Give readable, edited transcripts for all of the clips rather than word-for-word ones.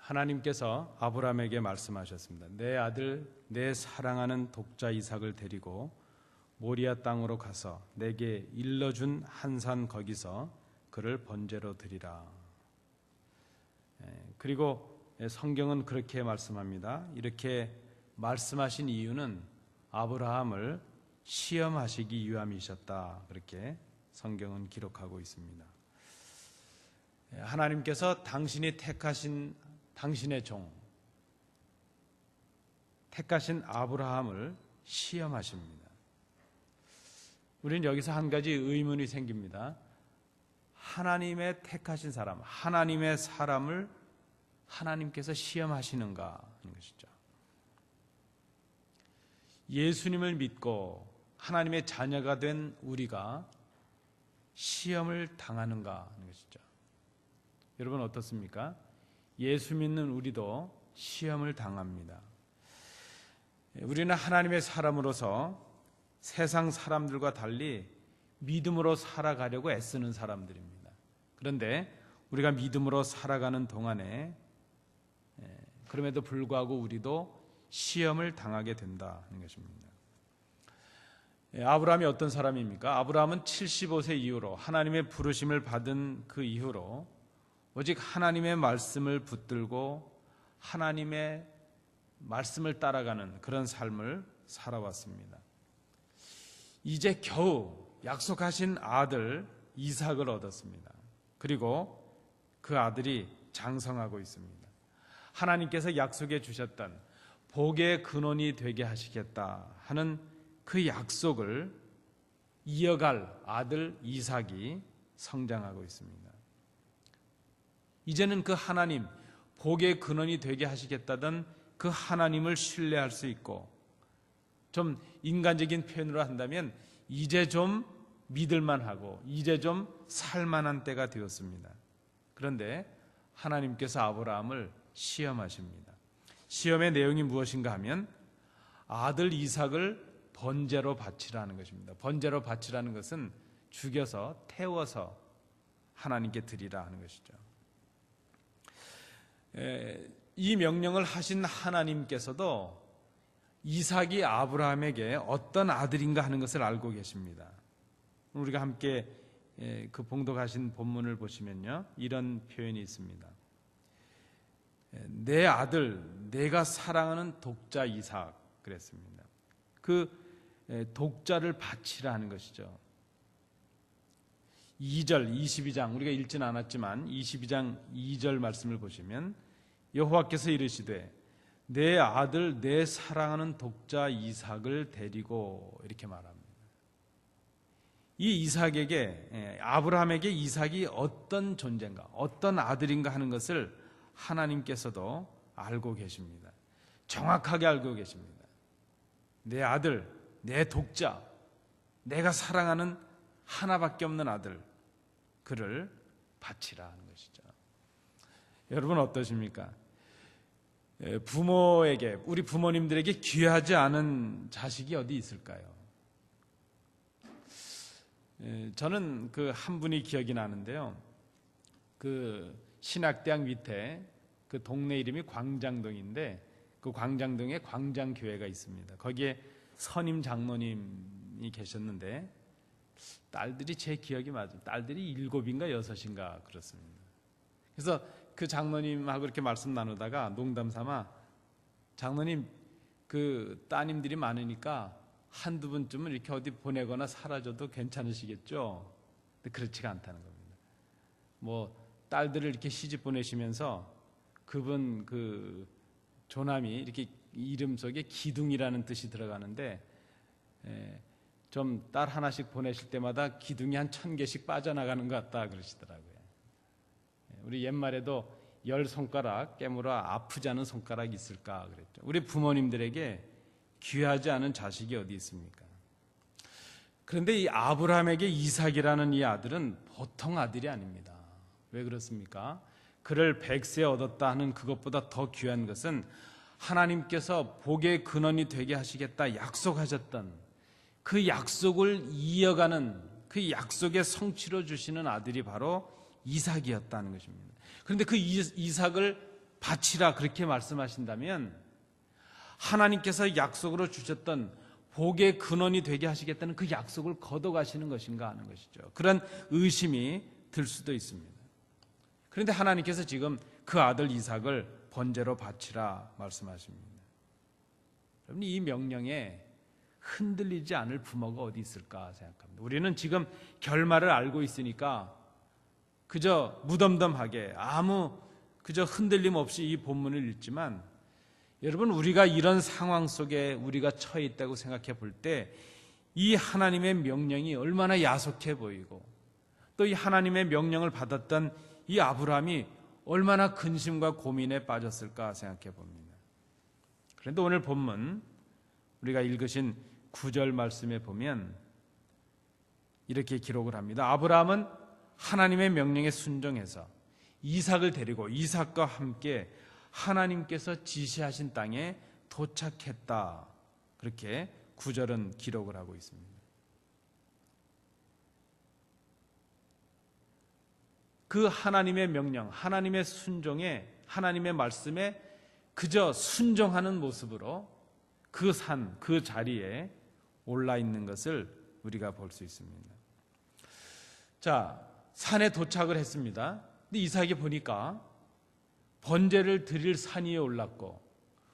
하나님께서 아브라함에게 말씀하셨습니다. 내 아들, 내 사랑하는 독자 이삭을 데리고 모리아 땅으로 가서 내게 일러준 한 산 거기서 그를 번제로 드리라. 그리고 성경은 그렇게 말씀합니다. 이렇게 말씀하신 이유는 아브라함을 시험하시기 위함이셨다. 그렇게 성경은 기록하고 있습니다. 하나님께서 당신이 택하신 당신의 종, 택하신 아브라함을 시험하십니다. 우리는 여기서 한 가지 의문이 생깁니다. 하나님의 택하신 사람, 하나님의 사람을 하나님께서 시험하시는가 하는 것이죠. 예수님을 믿고 하나님의 자녀가 된 우리가 시험을 당하는가 하는 것이죠. 여러분 어떻습니까? 예수 믿는 우리도 시험을 당합니다. 우리는 하나님의 사람으로서 세상 사람들과 달리 믿음으로 살아가려고 애쓰는 사람들입니다. 그런데 우리가 믿음으로 살아가는 동안에 그럼에도 불구하고 우리도 시험을 당하게 된다는 것입니다. 아브라함이 어떤 사람입니까? 아브라함은 75세 이후로 하나님의 부르심을 받은 그 이후로 오직 하나님의 말씀을 붙들고 하나님의 말씀을 따라가는 그런 삶을 살아왔습니다. 이제 겨우 약속하신 아들 이삭을 얻었습니다. 그리고 그 아들이 장성하고 있습니다. 하나님께서 약속해 주셨던 복의 근원이 되게 하시겠다 하는 그 약속을 이어갈 아들 이삭이 성장하고 있습니다. 이제는 그 하나님, 복의 근원이 되게 하시겠다던 그 하나님을 신뢰할 수 있고, 좀 인간적인 표현으로 한다면 이제 좀 믿을만 하고 이제 좀 살만한 때가 되었습니다. 그런데 하나님께서 아브라함을 시험하십니다. 시험의 내용이 무엇인가 하면 아들 이삭을 번제로 바치라는 것입니다. 번제로 바치라는 것은 죽여서 태워서 하나님께 드리라 하는 것이죠. 이 명령을 하신 하나님께서도 이삭이 아브라함에게 어떤 아들인가 하는 것을 알고 계십니다. 우리가 함께 그 봉독하신 본문을 보시면요, 이런 표현이 있습니다. 내 아들, 내가 사랑하는 독자 이삭 그랬습니다. 그 독자를 바치라 하는 것이죠. 2절, 22장 우리가 읽지는 않았지만 22장 2절 말씀을 보시면 여호와께서 이르시되 내 아들, 내 사랑하는 독자 이삭을 데리고 이렇게 말합니다. 이 이삭에게, 아브라함에게 이삭이 어떤 존재인가, 어떤 아들인가 하는 것을 하나님께서도 알고 계십니다. 정확하게 알고 계십니다. 내 아들, 내 독자, 내가 사랑하는 하나밖에 없는 아들, 그를 바치라 하는 것이죠. 여러분 어떠십니까? 부모에게, 우리 부모님들에게 귀하지 않은 자식이 어디 있을까요? 저는 그 한 분이 기억이 나는데요. 그 신학대학 밑에 그 동네 이름이 광장동인데 그 광장동에 광장교회가 있습니다. 거기에 선임 장로님이 계셨는데 딸들이 제 기억이 맞아요. 딸들이 7인가 6인가 그렇습니다. 그래서 그 장로님하고 이렇게 말씀 나누다가 농담 삼아 장로님 그 따님들이 많으니까 한두 분쯤은 이렇게 어디 보내거나 사라져도 괜찮으시겠죠? 근데 그렇지가 않다는 겁니다. 뭐 딸들을 이렇게 시집 보내시면서 그분 그 조남이 이렇게 이름 속에 기둥이라는 뜻이 들어가는데 좀 딸 하나씩 보내실 때마다 기둥이 한 1000개씩 빠져나가는 것 같다 그러시더라고요. 우리 옛말에도 10손가락 깨물어 아프지 않은 손가락이 있을까 그랬죠. 우리 부모님들에게 귀하지 않은 자식이 어디 있습니까? 그런데 이 아브라함에게 이삭이라는 이 아들은 보통 아들이 아닙니다. 왜 그렇습니까? 그를 100세 얻었다 하는 그것보다 더 귀한 것은 하나님께서 복의 근원이 되게 하시겠다 약속하셨던 그 약속을 이어가는 그 약속의 성취로 주시는 아들이 바로 이삭이었다는 것입니다. 그런데 그 이삭을 바치라 그렇게 말씀하신다면 하나님께서 약속으로 주셨던 복의 근원이 되게 하시겠다는 그 약속을 거둬가시는 것인가 하는 것이죠. 그런 의심이 들 수도 있습니다. 그런데 하나님께서 지금 그 아들 이삭을 번제로 바치라 말씀하십니다. 여러분, 이 명령에 흔들리지 않을 부모가 어디 있을까 생각합니다. 우리는 지금 결말을 알고 있으니까 그저 무덤덤하게 그저 흔들림 없이 이 본문을 읽지만, 여러분, 우리가 이런 상황 속에 우리가 처해 있다고 생각해 볼 때 이 하나님의 명령이 얼마나 야속해 보이고 또 이 하나님의 명령을 받았던 이 아브라함이 얼마나 근심과 고민에 빠졌을까 생각해 봅니다. 그런데 오늘 본문 우리가 읽으신 9절 말씀에 보면 이렇게 기록을 합니다. 아브라함은 하나님의 명령에 순종해서 이삭을 데리고 이삭과 함께 하나님께서 지시하신 땅에 도착했다. 그렇게 9절은 기록을 하고 있습니다. 그 하나님의 명령, 하나님의 순종에, 하나님의 말씀에 그저 순종하는 모습으로 그 산, 그 자리에 올라 있는 것을 우리가 볼 수 있습니다. 자, 산에 도착을 했습니다. 근데 이삭이 보니까 번제를 드릴 산 위에 올랐고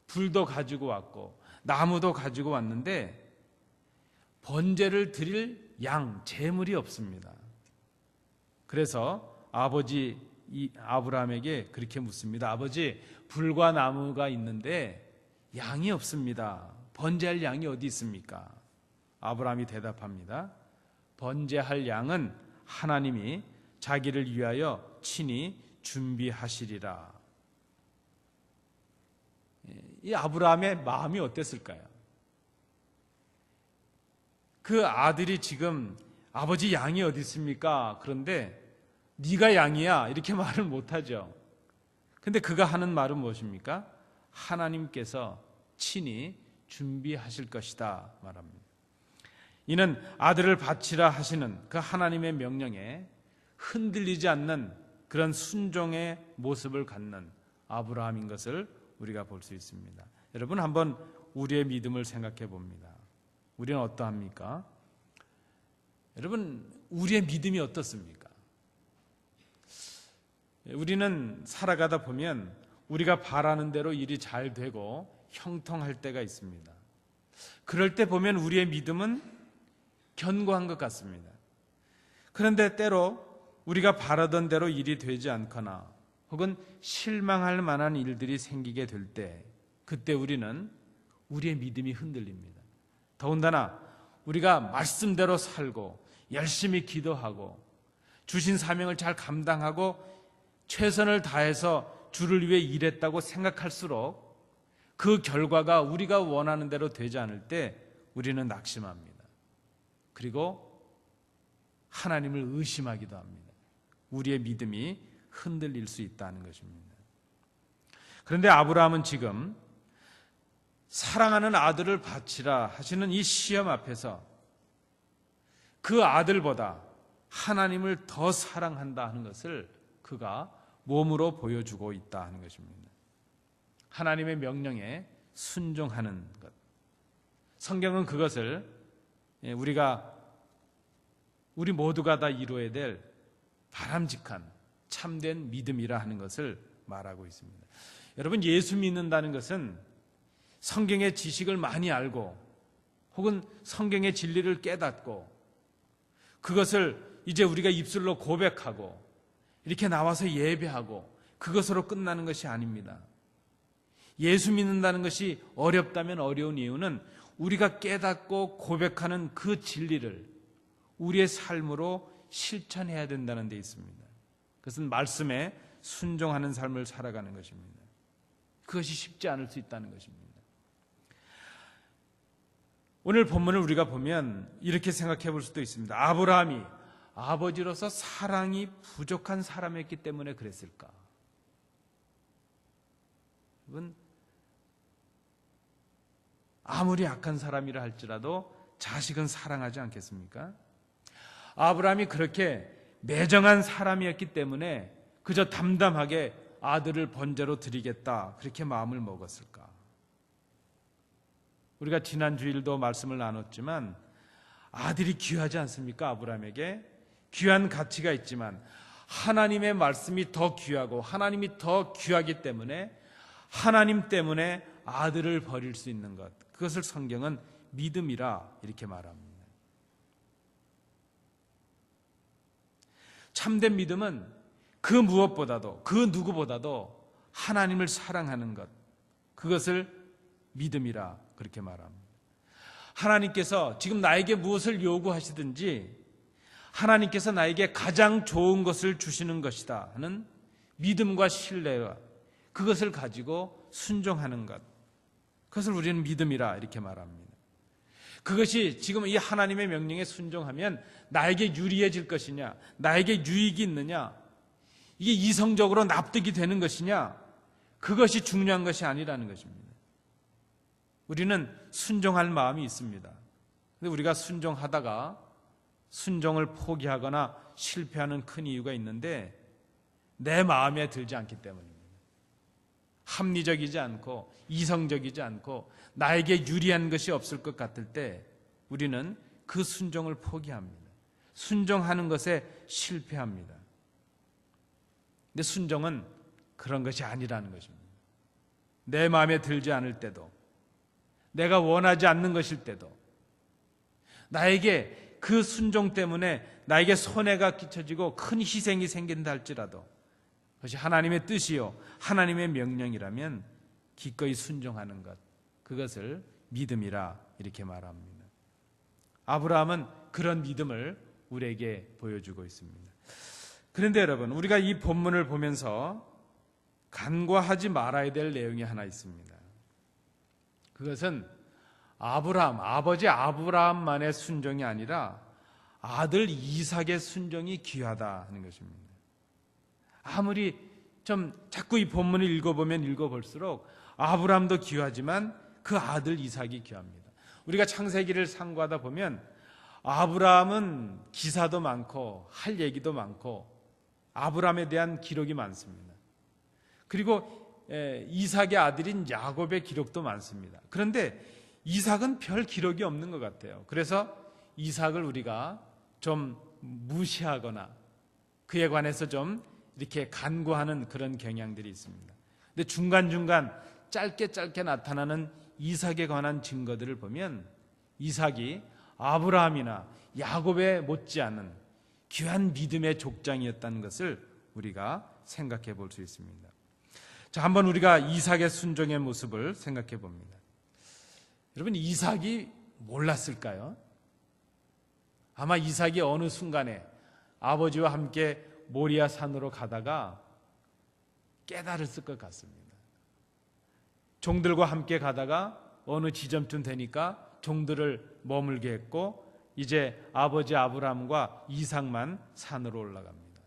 불도 가지고 왔고 나무도 가지고 왔는데 번제를 드릴 양, 제물이 없습니다. 그래서 아버지 아브라함에게 그렇게 묻습니다. 아버지, 불과 나무가 있는데 양이 없습니다. 번제할 양이 어디 있습니까? 아브라함이 대답합니다. 번제할 양은 하나님이 자기를 위하여 친히 준비하시리라. 이 아브라함의 마음이 어땠을까요? 그 아들이 지금 아버지 양이 어디 있습니까? 그런데 네가 양이야 이렇게 말을 못하죠. 근데 그가 하는 말은 무엇입니까? 하나님께서 친히 준비하실 것이다 말합니다. 이는 아들을 바치라 하시는 그 하나님의 명령에 흔들리지 않는 그런 순종의 모습을 갖는 아브라함인 것을 우리가 볼 수 있습니다. 여러분, 한번 우리의 믿음을 생각해 봅니다. 우리는 어떠합니까? 여러분, 우리의 믿음이 어떻습니까? 우리는 살아가다 보면 우리가 바라는 대로 일이 잘 되고 형통할 때가 있습니다. 그럴 때 보면 우리의 믿음은 견고한 것 같습니다. 그런데 때로 우리가 바라던 대로 일이 되지 않거나 혹은 실망할 만한 일들이 생기게 될 때, 그때 우리는 우리의 믿음이 흔들립니다. 더군다나 우리가 말씀대로 살고 열심히 기도하고 주신 사명을 잘 감당하고 최선을 다해서 주를 위해 일했다고 생각할수록 그 결과가 우리가 원하는 대로 되지 않을 때 우리는 낙심합니다. 그리고 하나님을 의심하기도 합니다. 우리의 믿음이 흔들릴 수 있다는 것입니다. 그런데 아브라함은 지금 사랑하는 아들을 바치라 하시는 이 시험 앞에서 그 아들보다 하나님을 더 사랑한다 하는 것을 그가 몸으로 보여주고 있다 하는 것입니다. 하나님의 명령에 순종하는 것. 성경은 그것을 우리 모두가 다 이루어야 될 바람직한 참된 믿음이라 하는 것을 말하고 있습니다. 여러분, 예수 믿는다는 것은 성경의 지식을 많이 알고 혹은 성경의 진리를 깨닫고 그것을 이제 우리가 입술로 고백하고 이렇게 나와서 예배하고 그것으로 끝나는 것이 아닙니다. 예수 믿는다는 것이 어렵다면 어려운 이유는 우리가 깨닫고 고백하는 그 진리를 우리의 삶으로 실천해야 된다는 데 있습니다. 그것은 말씀에 순종하는 삶을 살아가는 것입니다. 그것이 쉽지 않을 수 있다는 것입니다. 오늘 본문을 우리가 보면 이렇게 생각해 볼 수도 있습니다. 아브라함이 아버지로서 사랑이 부족한 사람이었기 때문에 그랬을까? 여러분, 아무리 악한 사람이라 할지라도 자식은 사랑하지 않겠습니까? 아브라함이 그렇게 매정한 사람이었기 때문에 그저 담담하게 아들을 번제로 드리겠다 그렇게 마음을 먹었을까? 우리가 지난 주일도 말씀을 나눴지만 아들이 귀하지 않습니까? 아브라함에게 귀한 가치가 있지만 하나님의 말씀이 더 귀하고 하나님이 더 귀하기 때문에 하나님 때문에 아들을 버릴 수 있는 것, 그것을 성경은 믿음이라 이렇게 말합니다. 참된 믿음은 그 무엇보다도 그 누구보다도 하나님을 사랑하는 것, 그것을 믿음이라 그렇게 말합니다. 하나님께서 지금 나에게 무엇을 요구하시든지 하나님께서 나에게 가장 좋은 것을 주시는 것이다 하는 믿음과 신뢰와 그것을 가지고 순종하는 것, 그것을 우리는 믿음이라 이렇게 말합니다. 그것이 지금 이 하나님의 명령에 순종하면 나에게 유리해질 것이냐, 나에게 유익이 있느냐, 이게 이성적으로 납득이 되는 것이냐, 그것이 중요한 것이 아니라는 것입니다. 우리는 순종할 마음이 있습니다. 그런데 우리가 순종하다가 순종을 포기하거나 실패하는 큰 이유가 있는데 내 마음에 들지 않기 때문입니다. 합리적이지 않고 이성적이지 않고 나에게 유리한 것이 없을 것 같을 때 우리는 그 순종을 포기합니다. 순종하는 것에 실패합니다. 근데 순종은 그런 것이 아니라는 것입니다. 내 마음에 들지 않을 때도, 내가 원하지 않는 것일 때도, 나에게 그 순종 때문에 나에게 손해가 끼쳐지고 큰 희생이 생긴다 할지라도 그것이 하나님의 뜻이요 하나님의 명령이라면 기꺼이 순종하는 것, 그것을 믿음이라 이렇게 말합니다. 아브라함은 그런 믿음을 우리에게 보여주고 있습니다. 그런데 여러분, 우리가 이 본문을 보면서 간과하지 말아야 될 내용이 하나 있습니다. 그것은 아버지 아브라함만의 순종이 아니라 아들 이삭의 순종이 귀하다 하는 것입니다. 아무리 좀 자꾸 이 본문을 읽어보면 읽어볼수록 아브라함도 귀하지만 그 아들 이삭이 귀합니다. 우리가 창세기를 상고하다 보면 아브라함은 기사도 많고 할 얘기도 많고 아브라함에 대한 기록이 많습니다. 그리고 이삭의 아들인 야곱의 기록도 많습니다. 그런데 이삭은 별 기록이 없는 것 같아요. 그래서 이삭을 우리가 좀 무시하거나 그에 관해서 좀 이렇게 간과하는 그런 경향들이 있습니다. 근데 중간중간 짧게 나타나는 이삭에 관한 증거들을 보면 이삭이 아브라함이나 야곱에 못지않은 귀한 믿음의 족장이었다는 것을 우리가 생각해 볼 수 있습니다. 자, 한번 우리가 이삭의 순종의 모습을 생각해 봅니다. 여러분, 이삭이 몰랐을까요? 아마 이삭이 어느 순간에 아버지와 함께 모리아 산으로 가다가 깨달았을 것 같습니다. 종들과 함께 가다가 어느 지점쯤 되니까 종들을 머물게 했고 이제 아버지 아브라함과 이삭만 산으로 올라갑니다.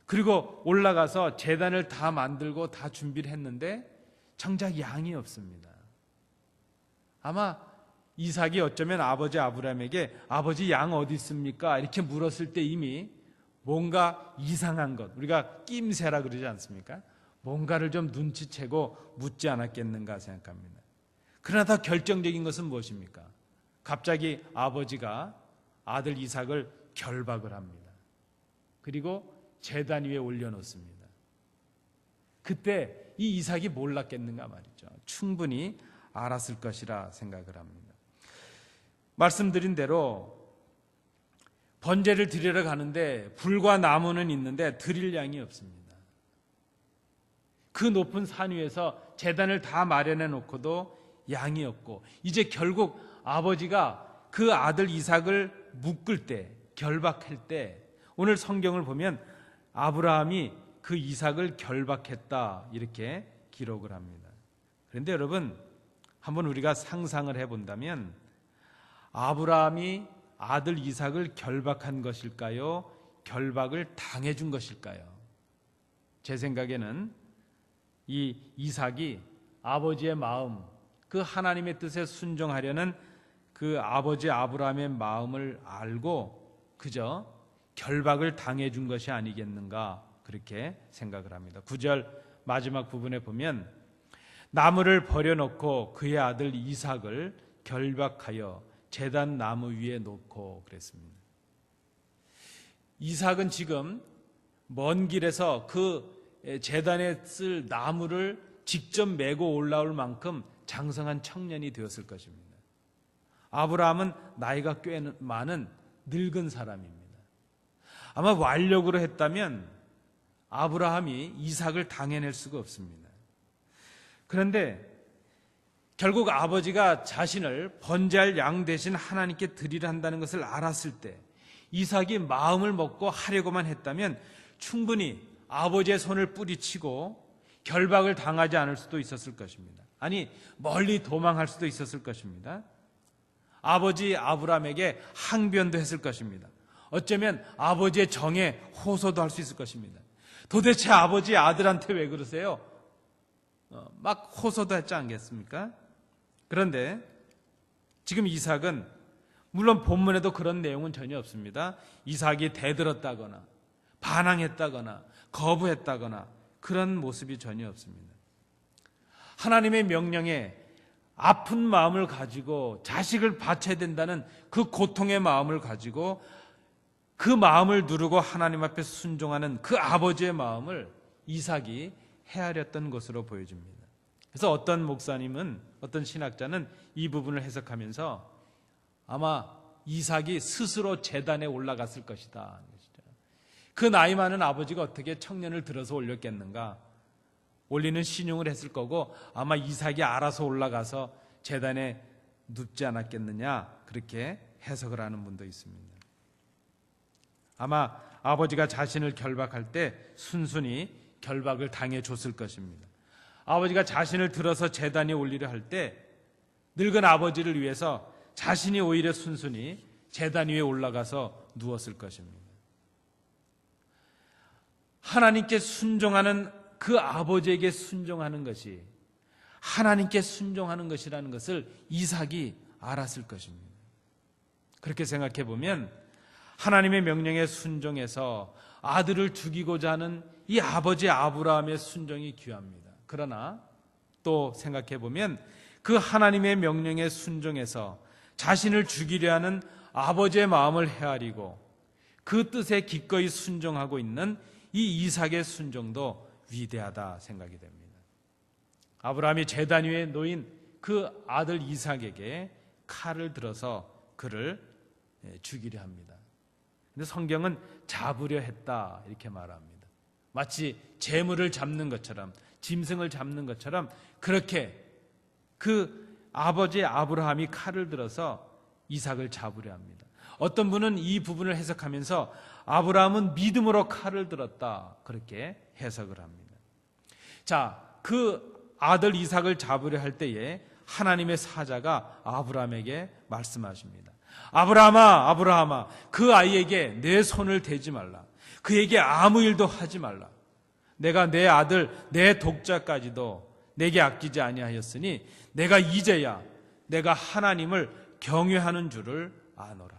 그리고 올라가서 제단을 다 만들고 다 준비를 했는데 정작 양이 없습니다. 아마 이삭이 어쩌면 아버지 아브라함에게 아버지 양 어디 있습니까? 이렇게 물었을 때 이미 뭔가 이상한 것, 우리가 낌새라 그러지 않습니까? 뭔가를 좀 눈치채고 묻지 않았겠는가 생각합니다. 그러나 더 결정적인 것은 무엇입니까? 갑자기 아버지가 아들 이삭을 결박을 합니다. 그리고 제단 위에 올려놓습니다. 그때 이 이삭이 몰랐겠는가 말이죠. 충분히 알았을 것이라 생각을 합니다. 말씀드린 대로 번제를 드리러 가는데 불과 나무는 있는데 드릴 양이 없습니다. 그 높은 산 위에서 제단을 다 마련해 놓고도 양이 없고 이제 결국 아버지가 그 아들 이삭을 묶을 때, 결박할 때 오늘 성경을 보면 아브라함이 그 이삭을 결박했다 이렇게 기록을 합니다. 그런데 여러분, 한번 우리가 상상을 해본다면 아브라함이 아들 이삭을 결박한 것일까요? 결박을 당해준 것일까요? 제 생각에는 이 이삭이 아버지의 마음, 그 하나님의 뜻에 순종하려는 그 아버지 아브라함의 마음을 알고 그저 결박을 당해준 것이 아니겠는가 그렇게 생각을 합니다. 9절 마지막 부분에 보면 나무를 버려놓고 그의 아들 이삭을 결박하여 제단 나무 위에 놓고 그랬습니다. 이삭은 지금 먼 길에서 그 제단에 쓸 나무를 직접 메고 올라올 만큼 장성한 청년이 되었을 것입니다. 아브라함은 나이가 꽤 많은 늙은 사람입니다. 아마 완력으로 했다면 아브라함이 이삭을 당해낼 수가 없습니다. 그런데 결국 아버지가 자신을 번제할 양 대신 하나님께 드리려 한다는 것을 알았을 때 이삭이 마음을 먹고 하려고만 했다면 충분히 아버지의 손을 뿌리치고 결박을 당하지 않을 수도 있었을 것입니다. 아니, 멀리 도망할 수도 있었을 것입니다. 아버지 아브라함에게 항변도 했을 것입니다. 어쩌면 아버지의 정에 호소도 할 수 있을 것입니다. 도대체 아버지 아들한테 왜 그러세요? 막 호소도 했지 않겠습니까? 그런데 지금 이삭은 물론 본문에도 그런 내용은 전혀 없습니다. 이삭이 대들었다거나 반항했다거나 거부했다거나 그런 모습이 전혀 없습니다. 하나님의 명령에 아픈 마음을 가지고 자식을 바쳐야 된다는 그 고통의 마음을 가지고 그 마음을 누르고 하나님 앞에 순종하는 그 아버지의 마음을 이삭이 헤아렸던 것으로 보여집니다. 그래서 어떤 목사님은, 어떤 신학자는 이 부분을 해석하면서 아마 이삭이 스스로 제단에 올라갔을 것이다. 그 나이 많은 아버지가 어떻게 청년을 들어서 올렸겠는가? 올리는 신용을 했을 거고 아마 이삭이 알아서 올라가서 제단에 눕지 않았겠느냐, 그렇게 해석을 하는 분도 있습니다. 아마 아버지가 자신을 결박할 때 순순히 결박을 당해줬을 것입니다. 아버지가 자신을 들어서 제단에 올리려 할 때 늙은 아버지를 위해서 자신이 오히려 순순히 제단 위에 올라가서 누웠을 것입니다. 하나님께 순종하는 그 아버지에게 순종하는 것이 하나님께 순종하는 것이라는 것을 이삭이 알았을 것입니다. 그렇게 생각해 보면 하나님의 명령에 순종해서 아들을 죽이고자 하는 이 아버지 아브라함의 순종이 귀합니다. 그러나 또 생각해 보면 그 하나님의 명령에 순종해서 자신을 죽이려 하는 아버지의 마음을 헤아리고 그 뜻에 기꺼이 순종하고 있는 이 이삭의 순종도 위대하다 생각이 됩니다. 아브라함이 제단 위에 놓인 그 아들 이삭에게 칼을 들어서 그를 죽이려 합니다. 근데 성경은 잡으려 했다 이렇게 말합니다. 마치 재물을 잡는 것처럼, 짐승을 잡는 것처럼 그렇게 그 아버지 아브라함이 칼을 들어서 이삭을 잡으려 합니다. 어떤 분은 이 부분을 해석하면서 아브라함은 믿음으로 칼을 들었다, 그렇게 해석을 합니다. 자, 그 아들 이삭을 잡으려 할 때에 하나님의 사자가 아브라함에게 말씀하십니다. 아브라함아, 아브라함아, 그 아이에게 내 손을 대지 말라. 그에게 아무 일도 하지 말라. 내가 내 아들, 내 독자까지도 내게 아끼지 아니하였으니 내가 이제야 내가 하나님을 경외하는 줄을 아노라.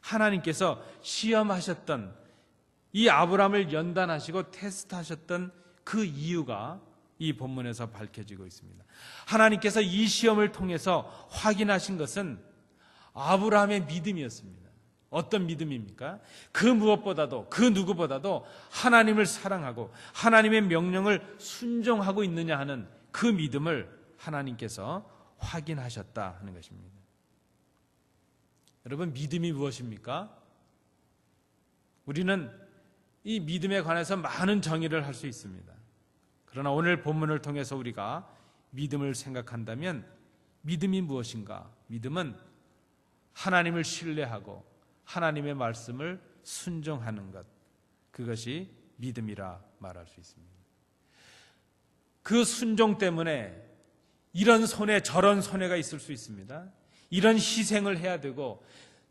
하나님께서 시험하셨던, 이 아브라함을 연단하시고 테스트하셨던 그 이유가 이 본문에서 밝혀지고 있습니다. 하나님께서 이 시험을 통해서 확인하신 것은 아브라함의 믿음이었습니다. 어떤 믿음입니까? 그 무엇보다도, 그 누구보다도 하나님을 사랑하고 하나님의 명령을 순종하고 있느냐 하는 그 믿음을 하나님께서 확인하셨다 하는 것입니다. 여러분, 믿음이 무엇입니까? 우리는 이 믿음에 관해서 많은 정의를 할 수 있습니다. 그러나 오늘 본문을 통해서 우리가 믿음을 생각한다면 믿음이 무엇인가? 믿음은 하나님을 신뢰하고 하나님의 말씀을 순종하는 것, 그것이 믿음이라 말할 수 있습니다. 그 순종 때문에 이런 손해 저런 손해가 있을 수 있습니다. 이런 희생을 해야 되고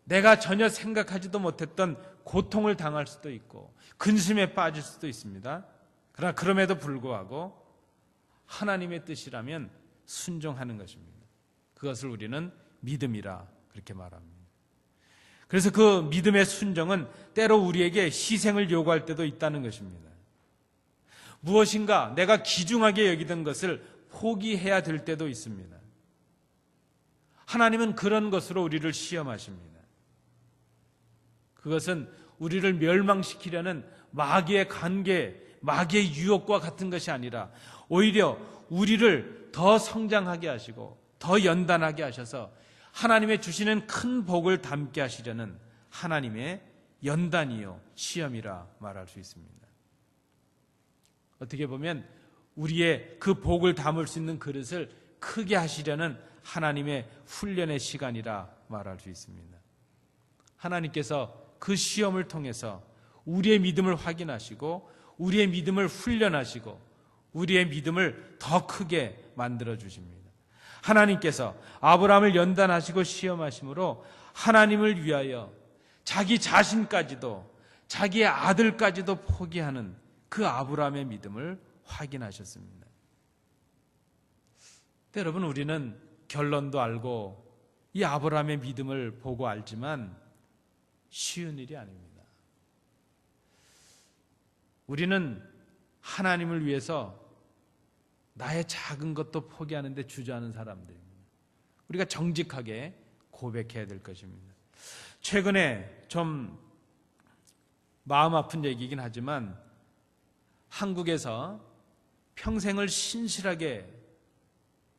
내가 전혀 생각하지도 못했던 고통을 당할 수도 있고 근심에 빠질 수도 있습니다. 그러나 그럼에도 불구하고 하나님의 뜻이라면 순종하는 것입니다. 그것을 우리는 믿음이라 그렇게 말합니다. 그래서 그 믿음의 순종은 때로 우리에게 희생을 요구할 때도 있다는 것입니다. 무엇인가 내가 귀중하게 여기던 것을 포기해야 될 때도 있습니다. 하나님은 그런 것으로 우리를 시험하십니다. 그것은 우리를 멸망시키려는 마귀의 관계, 마귀의 유혹과 같은 것이 아니라 오히려 우리를 더 성장하게 하시고 더 연단하게 하셔서 하나님의 주시는 큰 복을 담게 하시려는 하나님의 연단이요 시험이라 말할 수 있습니다. 어떻게 보면 우리의 그 복을 담을 수 있는 그릇을 크게 하시려는 하나님의 훈련의 시간이라 말할 수 있습니다. 하나님께서 그 시험을 통해서 우리의 믿음을 확인하시고 우리의 믿음을 훈련하시고 우리의 믿음을 더 크게 만들어 주십니다. 하나님께서 아브라함을 연단하시고 시험하심으로 하나님을 위하여 자기 자신까지도 자기의 아들까지도 포기하는 그 아브라함의 믿음을 확인하셨습니다. 여러분, 우리는 결론도 알고 이 아브라함의 믿음을 보고 알지만 쉬운 일이 아닙니다. 우리는 하나님을 위해서 나의 작은 것도 포기하는데 주저하는 사람들입니다. 우리가 정직하게 고백해야 될 것입니다. 최근에 좀 마음 아픈 얘기이긴 하지만 한국에서 평생을 신실하게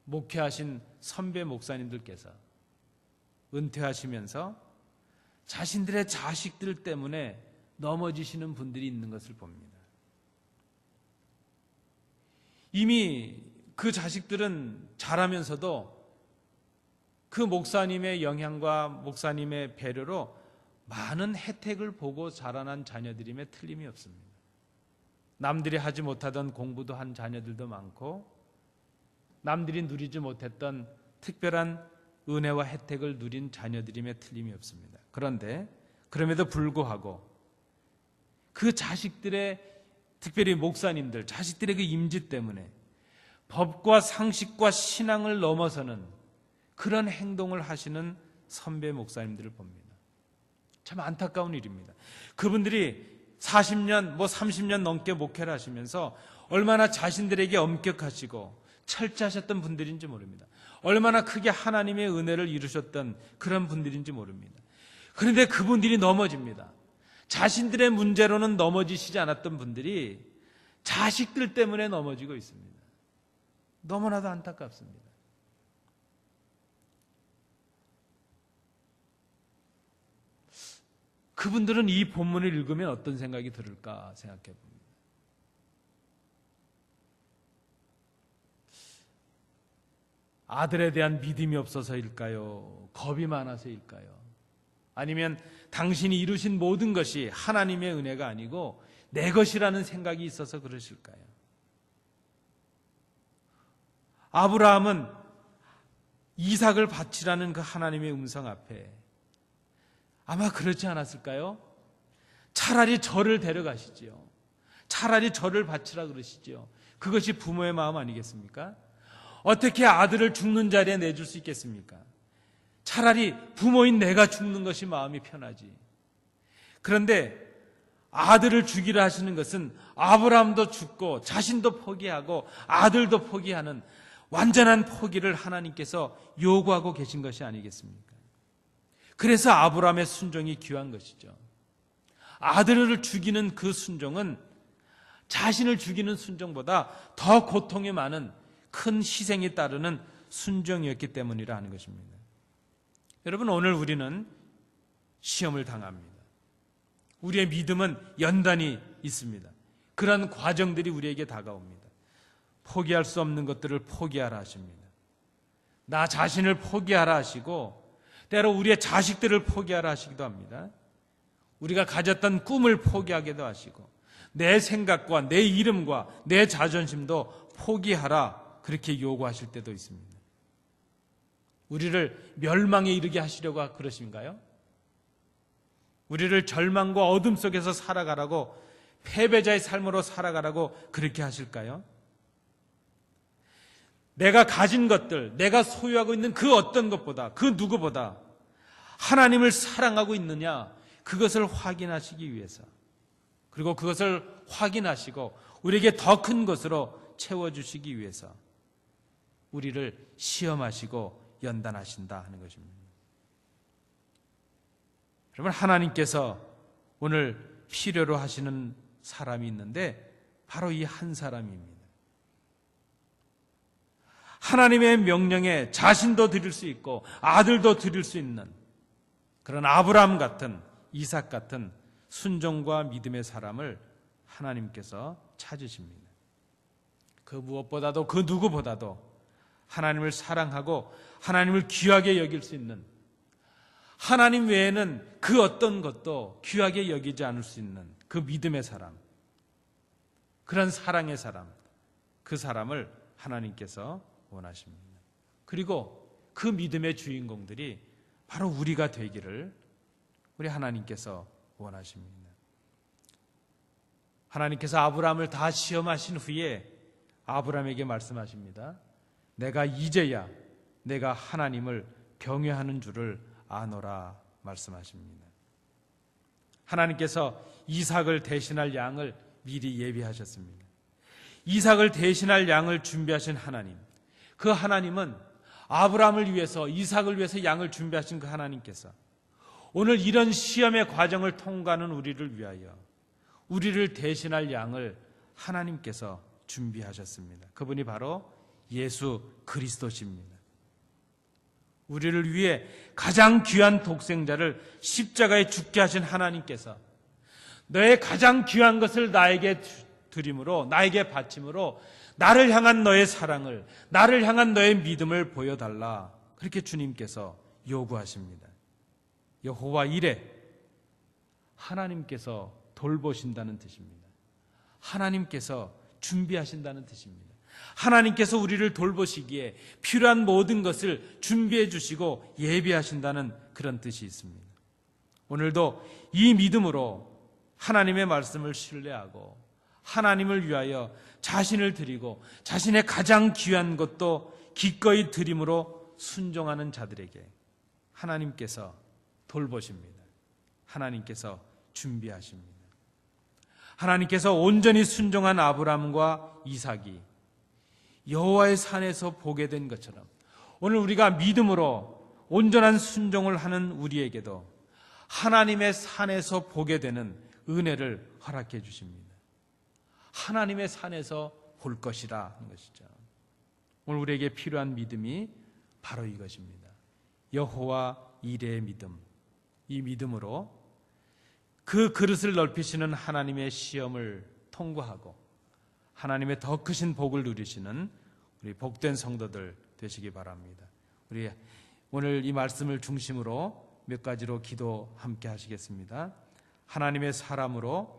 목회하신 선배 목사님들께서 은퇴하시면서 자신들의 자식들 때문에 넘어지시는 분들이 있는 것을 봅니다. 이미 그 자식들은 자라면서도 그 목사님의 영향과 목사님의 배려로 많은 혜택을 보고 자라난 자녀들임에 틀림이 없습니다. 남들이 하지 못하던 공부도 한 자녀들도 많고 남들이 누리지 못했던 특별한 은혜와 혜택을 누린 자녀들임에 틀림이 없습니다. 그런데 그럼에도 불구하고 그 자식들의, 특별히 목사님들, 자식들의 그 임지 때문에 법과 상식과 신앙을 넘어서는 그런 행동을 하시는 선배 목사님들을 봅니다. 참 안타까운 일입니다. 그분들이 40년, 30년 넘게 목회를 하시면서 얼마나 자신들에게 엄격하시고 철저하셨던 분들인지 모릅니다. 얼마나 크게 하나님의 은혜를 이루셨던 그런 분들인지 모릅니다. 그런데 그분들이 넘어집니다. 자신들의 문제로는 넘어지시지 않았던 분들이 자식들 때문에 넘어지고 있습니다. 너무나도 안타깝습니다. 그분들은 이 본문을 읽으면 어떤 생각이 들을까 생각해 봅니다. 아들에 대한 믿음이 없어서일까요? 겁이 많아서일까요? 아니면 당신이 이루신 모든 것이 하나님의 은혜가 아니고 내 것이라는 생각이 있어서 그러실까요? 아브라함은 이삭을 바치라는 그 하나님의 음성 앞에 아마 그렇지 않았을까요? 차라리 저를 데려가시지요. 차라리 저를 바치라 그러시지요. 그것이 부모의 마음 아니겠습니까? 어떻게 아들을 죽는 자리에 내줄 수 있겠습니까? 차라리 부모인 내가 죽는 것이 마음이 편하지. 그런데 아들을 죽이라 하시는 것은 아브라함도 죽고 자신도 포기하고 아들도 포기하는 완전한 포기를 하나님께서 요구하고 계신 것이 아니겠습니까? 그래서 아브라함의 순종이 귀한 것이죠. 아들을 죽이는 그 순종은 자신을 죽이는 순종보다 더 고통이 많은 큰 희생이 따르는 순종이었기 때문이라 하는 것입니다. 여러분, 오늘 우리는 시험을 당합니다. 우리의 믿음은 연단이 있습니다. 그런 과정들이 우리에게 다가옵니다. 포기할 수 없는 것들을 포기하라 하십니다. 나 자신을 포기하라 하시고 때로 우리의 자식들을 포기하라 하시기도 합니다. 우리가 가졌던 꿈을 포기하기도 하시고 내 생각과 내 이름과 내 자존심도 포기하라 그렇게 요구하실 때도 있습니다. 우리를 멸망에 이르게 하시려고 그러신가요? 우리를 절망과 어둠 속에서 살아가라고, 패배자의 삶으로 살아가라고 그렇게 하실까요? 내가 가진 것들, 내가 소유하고 있는 그 어떤 것보다, 그 누구보다 하나님을 사랑하고 있느냐, 그것을 확인하시기 위해서, 그리고 그것을 확인하시고 우리에게 더 큰 것으로 채워주시기 위해서 우리를 시험하시고 연단하신다 하는 것입니다. 여러분, 하나님께서 오늘 필요로 하시는 사람이 있는데 바로 이 한 사람입니다. 하나님의 명령에 자신도 드릴 수 있고 아들도 드릴 수 있는 그런 아브라함 같은, 이삭 같은 순종과 믿음의 사람을 하나님께서 찾으십니다. 그 무엇보다도, 그 누구보다도 하나님을 사랑하고 하나님을 귀하게 여길 수 있는, 하나님 외에는 그 어떤 것도 귀하게 여기지 않을 수 있는 그 믿음의 사람, 그런 사랑의 사람, 그 사람을 하나님께서 원하십니다. 그리고 그 믿음의 주인공들이 바로 우리가 되기를 우리 하나님께서 원하십니다. 하나님께서 아브라함을 다 시험하신 후에 아브라함에게 말씀하십니다. 내가 이제야 내가 하나님을 경외하는 줄을 아노라 말씀하십니다. 하나님께서 이삭을 대신할 양을 미리 예비하셨습니다. 이삭을 대신할 양을 준비하신 하나님, 그 하나님은 아브라함을 위해서, 이삭을 위해서 양을 준비하신 그 하나님께서 오늘 이런 시험의 과정을 통과하는 우리를 위하여 우리를 대신할 양을 하나님께서 준비하셨습니다. 그분이 바로 예수 그리스도십니다. 우리를 위해 가장 귀한 독생자를 십자가에 죽게 하신 하나님께서 너의 가장 귀한 것을 나에게 드림으로, 나에게 바침으로 나를 향한 너의 사랑을, 나를 향한 너의 믿음을 보여달라, 그렇게 주님께서 요구하십니다. 여호와 이레, 하나님께서 돌보신다는 뜻입니다. 하나님께서 준비하신다는 뜻입니다. 하나님께서 우리를 돌보시기에 필요한 모든 것을 준비해 주시고 예비하신다는 그런 뜻이 있습니다. 오늘도 이 믿음으로 하나님의 말씀을 신뢰하고 하나님을 위하여 자신을 드리고 자신의 가장 귀한 것도 기꺼이 드림으로 순종하는 자들에게 하나님께서 돌보십니다. 하나님께서 준비하십니다. 하나님께서 온전히 순종한 아브라함과 이삭이 여호와의 산에서 보게 된 것처럼 오늘 우리가 믿음으로 온전한 순종을 하는 우리에게도 하나님의 산에서 보게 되는 은혜를 허락해 주십니다. 하나님의 산에서 볼 것이라 하는 것이죠. 오늘 우리에게 필요한 믿음이 바로 이것입니다. 여호와 이레의 믿음. 이 믿음으로 그 그릇을 넓히시는 하나님의 시험을 통과하고 하나님의 더 크신 복을 누리시는 우리 복된 성도들 되시기 바랍니다. 우리 오늘 이 말씀을 중심으로 몇 가지로 기도 함께 하시겠습니다. 하나님의 사람으로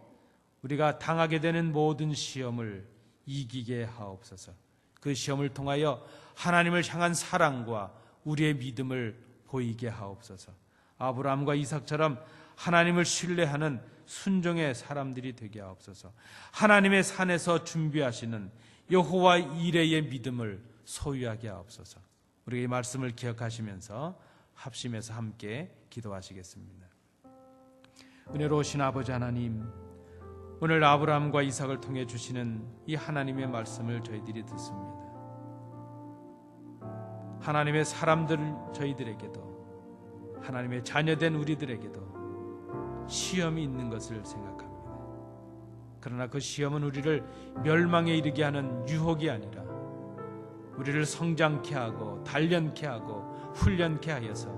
우리가 당하게 되는 모든 시험을 이기게 하옵소서. 그 시험을 통하여 하나님을 향한 사랑과 우리의 믿음을 보이게 하옵소서. 아브라함과 이삭처럼 하나님을 신뢰하는 순종의 사람들이 되게 하옵소서. 하나님의 산에서 준비하시는 여호와 이레의 믿음을 소유하게 하옵소서. 우리가 이 말씀을 기억하시면서 합심해서 함께 기도하시겠습니다. 은혜로우신 아버지 하나님, 오늘 아브라함과 이삭을 통해 주시는 이 하나님의 말씀을 저희들이 듣습니다. 하나님의 사람들 저희들에게도, 하나님의 자녀된 우리들에게도 시험이 있는 것을 생각합니다. 그러나 그 시험은 우리를 멸망에 이르게 하는 유혹이 아니라 우리를 성장케 하고 단련케 하고 훈련케 하여서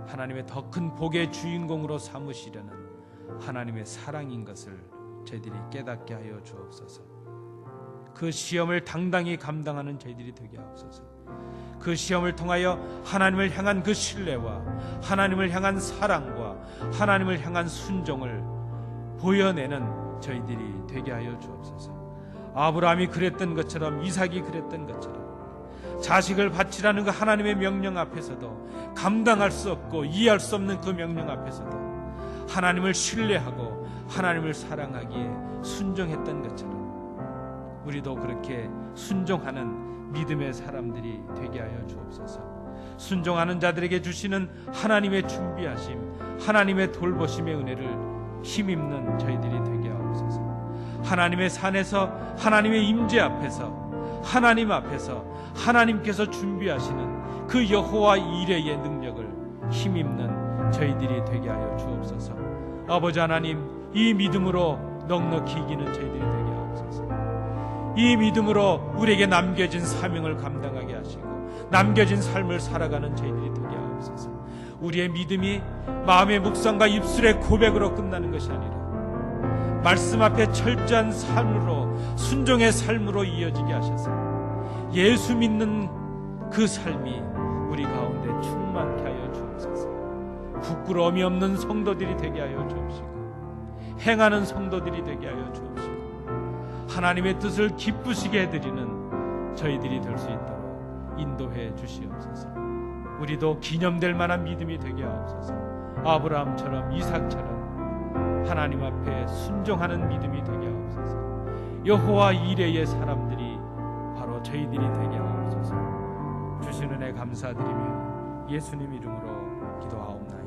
하나님의 더 큰 복의 주인공으로 삼으시려는 하나님의 사랑인 것을 저희들이 깨닫게 하여 주옵소서. 그 시험을 당당히 감당하는 저희들이 되게 하옵소서. 그 시험을 통하여 하나님을 향한 그 신뢰와 하나님을 향한 사랑과 하나님을 향한 순종을 보여내는 저희들이 되게 하여 주옵소서. 아브라함이 그랬던 것처럼, 이삭이 그랬던 것처럼 자식을 바치라는 그 하나님의 명령 앞에서도, 감당할 수 없고 이해할 수 없는 그 명령 앞에서도 하나님을 신뢰하고 하나님을 사랑하기에 순종했던 것처럼 우리도 그렇게 순종하는 믿음의 사람들이 되게 하여 주옵소서. 순종하는 자들에게 주시는 하나님의 준비하심, 하나님의 돌보심의 은혜를 힘입는 저희들이 되게 하옵소서. 하나님의 산에서, 하나님의 임재 앞에서, 하나님 앞에서 하나님께서 준비하시는 그 여호와 이레의 능력을 힘입는 저희들이 되게 하여 주옵소서. 아버지 하나님, 이 믿음으로 넉넉히 이기는 저희들이 되게 하옵소서. 이 믿음으로 우리에게 남겨진 사명을 감당하게 하시고 남겨진 삶을 살아가는 저희들이 되게 하옵소서. 우리의 믿음이 마음의 묵상과 입술의 고백으로 끝나는 것이 아니라 말씀 앞에 철저한 삶으로, 순종의 삶으로 이어지게 하셔서 예수 믿는 그 삶이 우리 가운데 충만케 하여 주옵소서. 부끄러움이 없는 성도들이 되게 하여 주옵시고 행하는 성도들이 되게 하여 주옵시고 하나님의 뜻을 기쁘시게 해드리는 저희들이 될 수 있도록 인도해 주시옵소서. 우리도 기념될 만한 믿음이 되게 하옵소서. 아브라함처럼, 이삭처럼 하나님 앞에 순종하는 믿음이 되게 하옵소서. 여호와 이레의 사람들이 바로 저희들이 되게 하옵소서. 주시는 은혜 감사드리며 예수님 이름으로 기도하옵나이다.